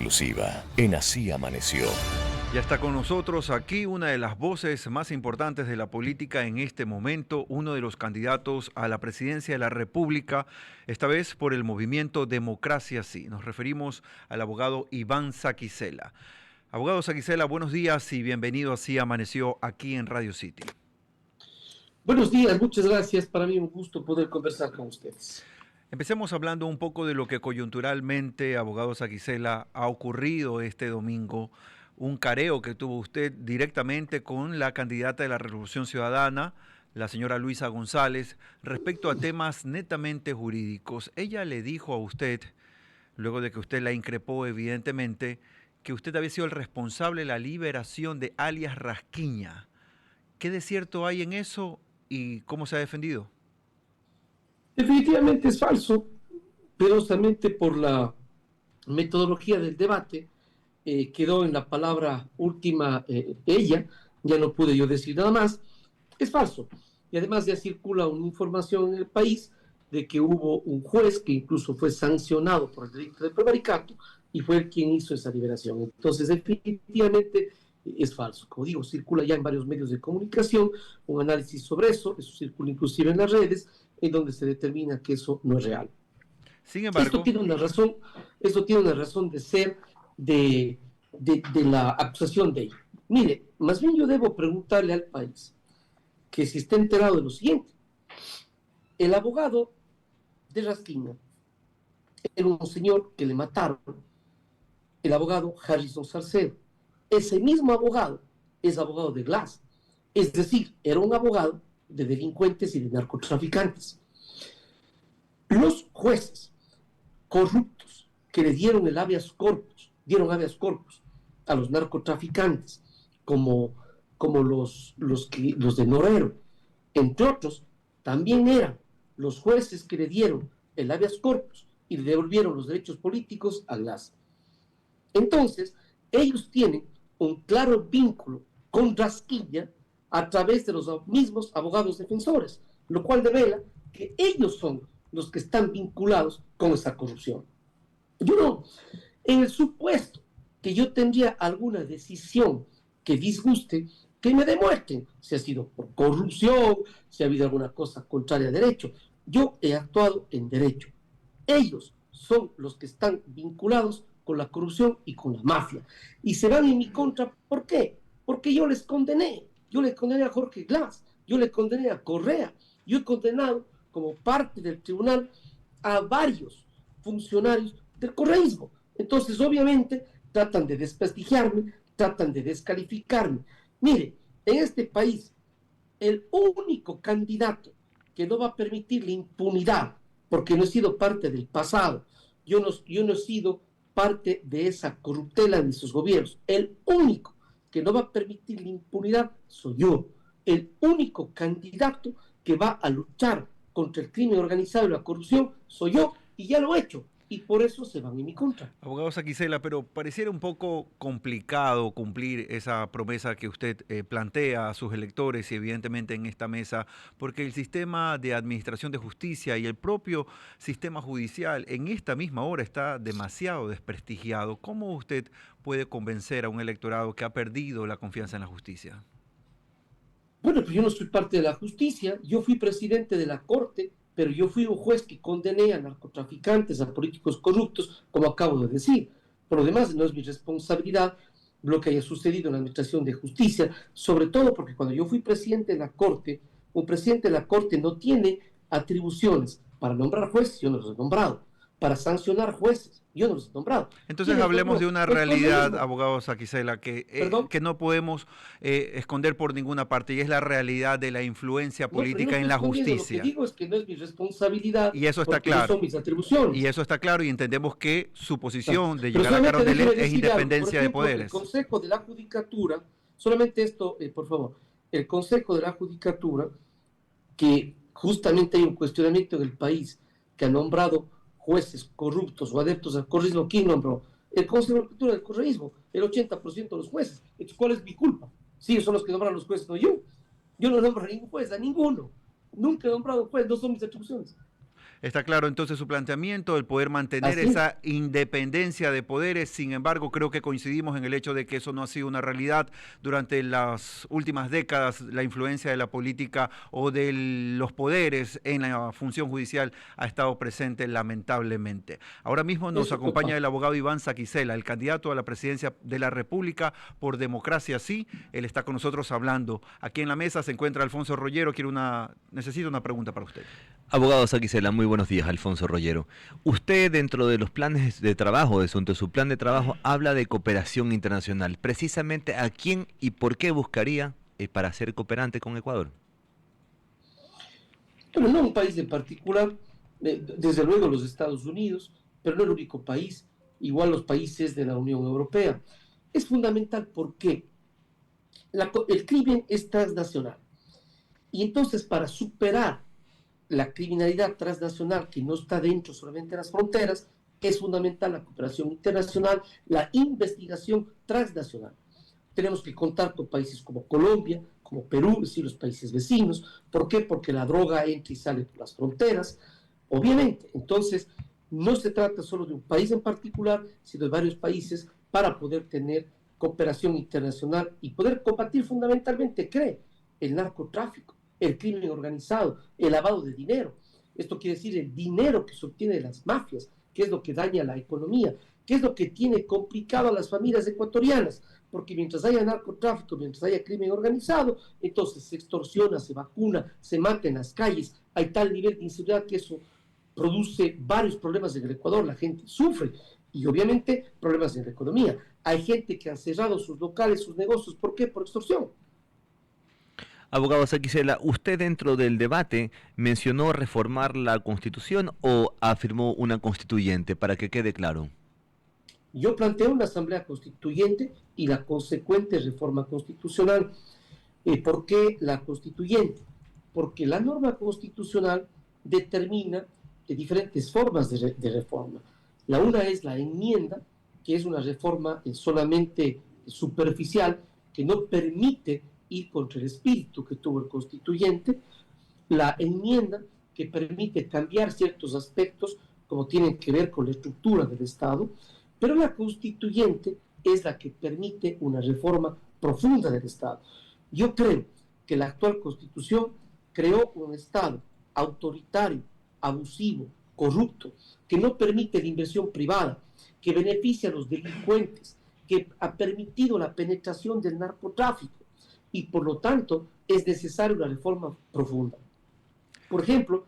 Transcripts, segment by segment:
exclusiva en Así Amaneció. Ya está con nosotros aquí una de las voces más importantes de la política en este momento, uno de los candidatos a la presidencia de la República, esta vez por el movimiento Democracia Sí. Nos referimos al abogado Iván Saquicela. Abogado Saquicela, buenos días y bienvenido a Así Amaneció aquí en Radio City. Buenos días, muchas gracias. Para mí un gusto poder conversar con ustedes. Empecemos hablando un poco de lo que coyunturalmente, abogado Saquicela, ha ocurrido este domingo. Un careo que tuvo usted directamente con la candidata de la Revolución Ciudadana, la señora Luisa González, respecto a temas netamente jurídicos. Ella le dijo a usted, luego de que usted la increpó evidentemente, que usted había sido el responsable de la liberación de alias Rasquiña. ¿Qué de cierto hay en eso y cómo se ha defendido? Definitivamente es falso, penosamente por la metodología del debate. Quedó en la palabra última ella, ya no pude yo decir nada más. Es falso. Y además ya circula una información en el país de que hubo un juez que incluso fue sancionado por el delito de prevaricato y fue el quien hizo esa liberación. Entonces, definitivamente es falso. Como digo, circula ya en varios medios de comunicación un análisis sobre eso circula inclusive en las redes, en donde se determina que eso no es real. Sin embargo, esto tiene una razón de ser de la acusación de ella. Mire, más bien yo debo preguntarle al país que si está enterado de lo siguiente. El abogado de Rasquiña era un señor que le mataron, el abogado Harrison Salcedo. Ese mismo abogado es abogado de Glass, es decir, era un abogado de delincuentes y de narcotraficantes. Los jueces corruptos que le dieron el habeas corpus, a los narcotraficantes, como los de Norero, entre otros, también eran los jueces que le dieron el habeas corpus y le devolvieron los derechos políticos a Glass. Entonces, ellos tienen un claro vínculo con Rasquiña a través de los mismos abogados defensores, lo cual devela que ellos son los que están vinculados con esa corrupción. Yo no, en el supuesto que yo tendría alguna decisión que disguste, que me demuestren si ha sido por corrupción, si ha habido alguna cosa contraria a derecho. Yo he actuado en derecho. Ellos son los que están vinculados con la corrupción y con la mafia. Y se van en mi contra, ¿por qué? Porque yo les condené. Yo le condené a Jorge Glass, yo le condené a Correa, yo he condenado como parte del tribunal a varios funcionarios del correísmo. Entonces, obviamente, tratan de desprestigiarme, tratan de descalificarme. Mire, en este país, el único candidato que no va a permitir la impunidad, porque no he sido parte del pasado, yo no he sido parte de esa corruptela de sus gobiernos, el único que no va a permitir la impunidad soy yo, el único candidato que va a luchar contra el crimen organizado y la corrupción soy yo, y ya lo he hecho, y por eso se van en mi contra. Abogado Saquicela, pero pareciera un poco complicado cumplir esa promesa que usted plantea a sus electores y evidentemente en esta mesa, porque el sistema de administración de justicia y el propio sistema judicial en esta misma hora está demasiado desprestigiado. ¿Cómo usted puede convencer a un electorado que ha perdido la confianza en la justicia? Bueno, pues yo no soy parte de la justicia, yo fui presidente de la Corte, pero yo fui un juez que condené a narcotraficantes, a políticos corruptos, como acabo de decir. Por lo demás, no es mi responsabilidad lo que haya sucedido en la administración de justicia, sobre todo porque cuando yo fui presidente de la Corte, un presidente de la Corte no tiene atribuciones para nombrar jueces, yo no los he nombrado, para sancionar jueces, yo no los he nombrado. Entonces hablemos de una realidad, abogado Saquicela, que no podemos esconder por ninguna parte, y es la realidad de la influencia política en la justicia. Lo que digo es que no es mi responsabilidad, y eso está claro. No son mis atribuciones. Y eso está claro, y entendemos que su posición de llegar a Carondelet es independencia de poderes. El Consejo de la Judicatura, solamente esto, por favor, el Consejo de la Judicatura, que justamente hay un cuestionamiento en el país, que ha nombrado jueces corruptos o adeptos al correísmo. ¿Quién nombró? El Consejo de la Cultura del Correísmo, el 80% de los jueces. Entonces, ¿cuál es mi culpa? Si ellos son los que nombran los jueces, no yo. Yo no nombro a ningún juez, a ninguno. Nunca he nombrado juez, no son mis atribuciones. Está claro entonces su planteamiento, el poder mantener Así es. esa independencia de poderes. Sin embargo, creo que coincidimos en el hecho de que eso no ha sido una realidad durante las últimas décadas. La influencia de la política o de los poderes en la función judicial ha estado presente lamentablemente. Ahora mismo nos Eso acompaña total. el abogado Iván Saquicela, el candidato a la presidencia de la República por Democracia Sí. Él está con nosotros hablando. Aquí en la mesa se encuentra Alfonso Rollero. Necesito una pregunta para usted. Abogado Saquicela, muy buenos días, Alfonso Rollero. Usted, dentro de los planes de trabajo, dentro de su plan de trabajo, habla de cooperación internacional. Precisamente, ¿a quién y por qué buscaría para ser cooperante con Ecuador? Pero no un país en particular, desde luego los Estados Unidos, pero no el único país, igual los países de la Unión Europea. Es fundamental porque el crimen es transnacional. Y entonces, para superar la criminalidad transnacional que no está dentro solamente de las fronteras, es fundamental la cooperación internacional, la investigación transnacional. Tenemos que contar con países como Colombia, como Perú, es decir, los países vecinos. ¿Por qué? Porque la droga entra y sale por las fronteras, obviamente. Entonces, no se trata solo de un país en particular, sino de varios países para poder tener cooperación internacional y poder combatir fundamentalmente, el narcotráfico, el crimen organizado, el lavado de dinero. Esto quiere decir el dinero que se obtiene de las mafias, que es lo que daña la economía, que es lo que tiene complicado a las familias ecuatorianas, porque mientras haya narcotráfico, mientras haya crimen organizado, entonces se extorsiona, se vacuna, se mata en las calles, hay tal nivel de inseguridad que eso produce varios problemas en el Ecuador, la gente sufre, y obviamente problemas en la economía. Hay gente que ha cerrado sus locales, sus negocios, ¿por qué? Por extorsión. Abogado Saquicela, ¿usted dentro del debate mencionó reformar la Constitución o afirmó una constituyente, para que quede claro? Yo planteo una asamblea constituyente y la consecuente reforma constitucional. ¿Por qué la constituyente? Porque la norma constitucional determina diferentes formas de reforma. La una es la enmienda, que es una reforma solamente superficial, que no permite ir contra el espíritu que tuvo el constituyente. La enmienda, que permite cambiar ciertos aspectos como tienen que ver con la estructura del Estado, pero la constituyente es la que permite una reforma profunda del Estado. Yo creo que la actual constitución creó un Estado autoritario, abusivo, corrupto, que no permite la inversión privada, que beneficia a los delincuentes, que ha permitido la penetración del narcotráfico y por lo tanto es necesaria una reforma profunda. Por ejemplo,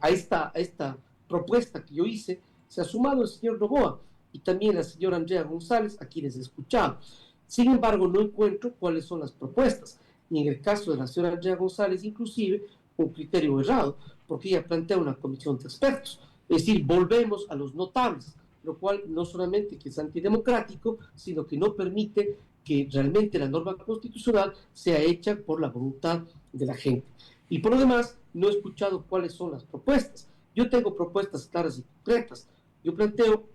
a esta propuesta que yo hice se ha sumado el señor Noboa y también la señora Andrea González, a quienes he escuchado. Sin embargo, no encuentro cuáles son las propuestas. Y en el caso de la señora Andrea González, inclusive, un criterio errado, porque ella plantea una comisión de expertos. Es decir, volvemos a los notables, lo cual no solamente que es antidemocrático, sino que no permite que realmente la norma constitucional sea hecha por la voluntad de la gente. Y por lo demás, no he escuchado cuáles son las propuestas. Yo tengo propuestas claras y concretas. Yo planteo,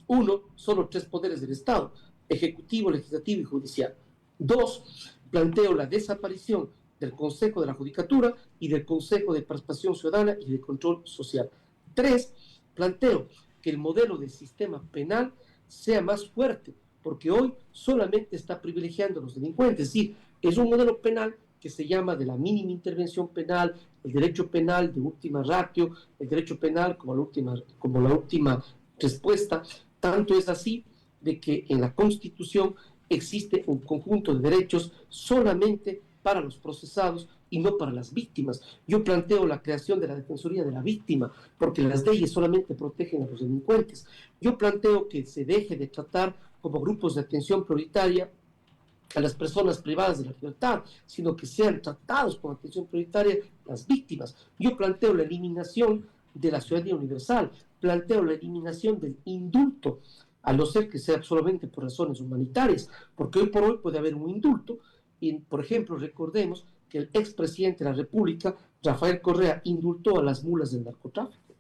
uno, solo tres poderes del Estado: ejecutivo, legislativo y judicial. Dos, planteo la desaparición del Consejo de la Judicatura y del Consejo de Participación Ciudadana y de Control Social. Tres, planteo que el modelo del sistema penal sea más fuerte, porque hoy solamente está privilegiando a los delincuentes. Es decir, es un modelo penal que se llama de la mínima intervención penal, el derecho penal de última ratio, el derecho penal como la última respuesta. Tanto es así de que en la Constitución existe un conjunto de derechos solamente para los procesados y no para las víctimas. Yo planteo la creación de la Defensoría de la Víctima, porque las leyes solamente protegen a los delincuentes. Yo planteo que se deje de tratar como grupos de atención prioritaria a las personas privadas de la libertad, sino que sean tratados con atención prioritaria las víctimas. Yo planteo la eliminación de la ciudadanía universal, planteo la eliminación del indulto, a no ser que sea solamente por razones humanitarias, porque hoy por hoy puede haber un indulto, y por ejemplo recordemos que el expresidente de la República, Rafael Correa, indultó a las mulas del narcotráfico.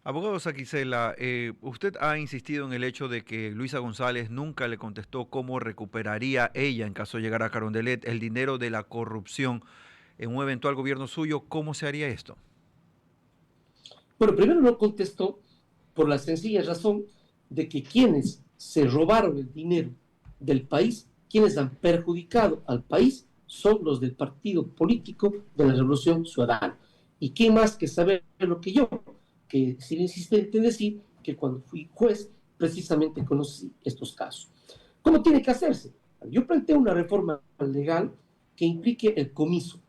Abogado Saquicela, usted ha insistido en el hecho de que Luisa González nunca le contestó cómo recuperaría ella, en caso de llegar a Carondelet, el dinero de la corrupción en un eventual gobierno suyo. ¿Cómo se haría esto? Bueno, primero no contestó por la sencilla razón de que quienes se robaron el dinero del país, quienes han perjudicado al país, son los del partido político de la Revolución Ciudadana. ¿Y quién más que saber lo que yo? Que he sido insistente en decir que cuando fui juez, precisamente conocí estos casos. ¿Cómo tiene que hacerse? Yo planteo una reforma legal que implique el comiso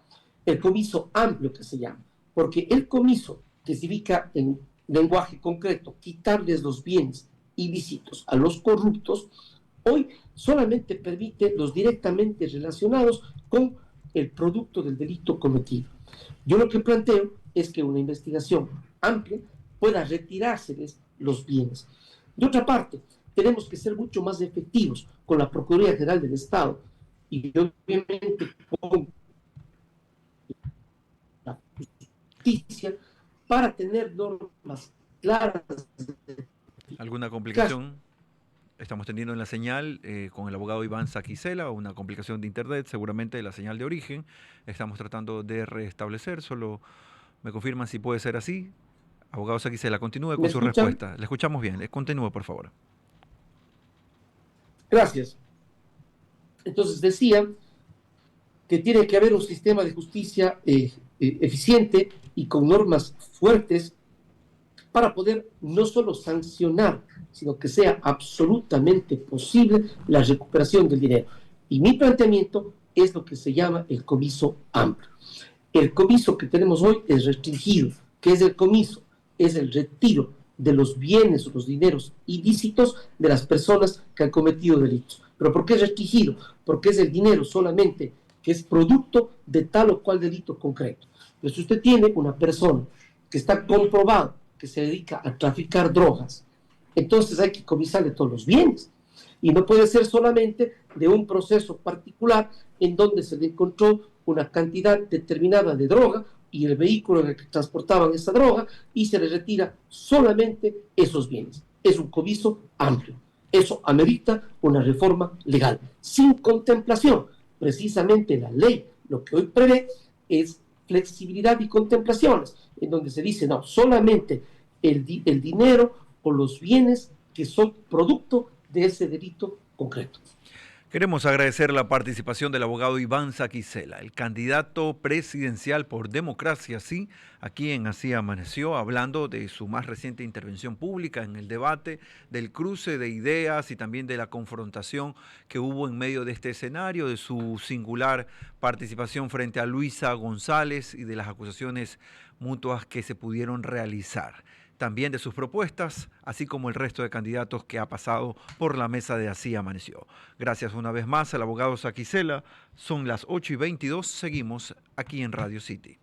amplio que se llama, porque el comiso que significa en lenguaje concreto quitarles los bienes ilícitos a los corruptos, hoy solamente permite los directamente relacionados con el producto del delito cometido. Yo lo que planteo es que una investigación amplia pueda retirárseles los bienes. De otra parte, tenemos que ser mucho más efectivos con la Procuraduría General del Estado y obviamente con la justicia para tener normas claras. ¿Alguna complicación? Estamos teniendo en la señal con el abogado Iván Saquicela, una complicación de internet, seguramente la señal de origen. Estamos tratando de restablecer, solo me confirman si puede ser así. Abogado Saquicela, continúe con su respuesta. Le escuchamos bien, continúe por favor. Gracias. Entonces decía que tiene que haber un sistema de justicia eficiente y con normas fuertes para poder no solo sancionar, sino que sea absolutamente posible la recuperación del dinero. Y mi planteamiento es lo que se llama el comiso amplio. El comiso que tenemos hoy es restringido. ¿Qué es el comiso? Es el retiro de los bienes o los dineros ilícitos de las personas que han cometido delitos. ¿Pero por qué es restringido? Porque es el dinero solamente que es producto de tal o cual delito concreto. Pero si usted tiene una persona que está comprobado que se dedica a traficar drogas, entonces hay que comisarle todos los bienes. Y no puede ser solamente de un proceso particular en donde se le encontró una cantidad determinada de droga y el vehículo en el que transportaban esa droga y se le retira solamente esos bienes. Es un comiso amplio. Eso amerita una reforma legal, sin contemplación. Precisamente la ley lo que hoy prevé es flexibilidad y contemplaciones, en donde se dice, no, solamente el dinero o los bienes que son producto de ese delito concreto. Queremos agradecer la participación del abogado Iván Saquicela, el candidato presidencial por Democracia Sí, aquí en Así Amaneció, hablando de su más reciente intervención pública en el debate, del cruce de ideas y también de la confrontación que hubo en medio de este escenario, de su singular participación frente a Luisa González y de las acusaciones mutuas que se pudieron realizar. También de sus propuestas, así como el resto de candidatos que ha pasado por la mesa de Así Amaneció. Gracias una vez más al abogado Saquicela. Son las 8:22, seguimos aquí en Radio City.